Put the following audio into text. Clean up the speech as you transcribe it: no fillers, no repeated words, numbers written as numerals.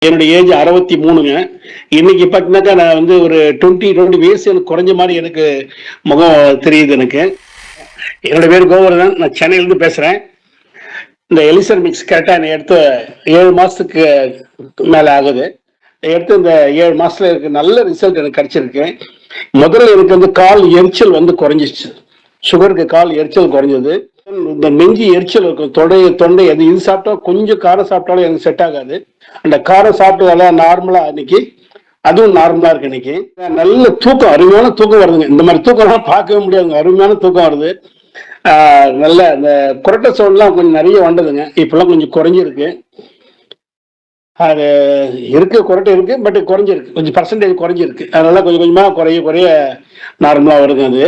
என்னுடைய ஏஜ் 63ங்க. இன்னைக்கு பார்த்தீங்கன்னாக்கா நான் வந்து ஒரு 20 வயசு எனக்கு குறைஞ்ச மாதிரி எனக்கு முகம் தெரியுது எனக்கு. என்னோட பேர் கோவர்தன். நான் சென்னையிலேருந்து பேசுகிறேன். இந்த எலிசர் மிக்ஸ் கரெக்டாக என்னை எடுத்து 7 மாதத்துக்கு மேலே ஆகுது. எடுத்து இந்த 7 மாதத்தில் எனக்கு நல்ல ரிசல்ட் எனக்கு கிடைச்சிருக்கு. முதல்ல எனக்கு வந்து கால் எரிச்சல் வந்து குறைஞ்சிச்சு. சுகருக்கு கால் எரிச்சல் குறைஞ்சது. இந்த நெஞ்சு எரிச்சல் இருக்கும். தொண்டை அது இது சாப்பிட்டா கொஞ்சம் காரம் சாப்பிட்டாலும் எனக்கு செட் ஆகாது. அந்த காரம் சாப்பிட்டதால நார்மலா இன்னைக்கு அதுவும் நார்மலா இருக்கு. இன்னைக்கு நல்ல தூக்கம், அருமையான தூக்கம் வருதுங்க. இந்த மாதிரி தூக்கம்லாம் பார்க்கவே முடியாதுங்க. அருமையான தூக்கம் வருது. நல்ல அந்த குரட்டை சவுண்ட்லாம் கொஞ்சம் நிறைய வந்ததுங்க. இப்பெல்லாம் கொஞ்சம் குறைஞ்சிருக்கு. அது இருக்கு, குரட்டை இருக்கு, பட் குறைஞ்சிருக்கு, கொஞ்சம் பர்சன்டேஜ் குறைஞ்சிருக்கு. அதனால கொஞ்சம் கொஞ்சமா குறைய குறைய நார்மலா வருங்க அது.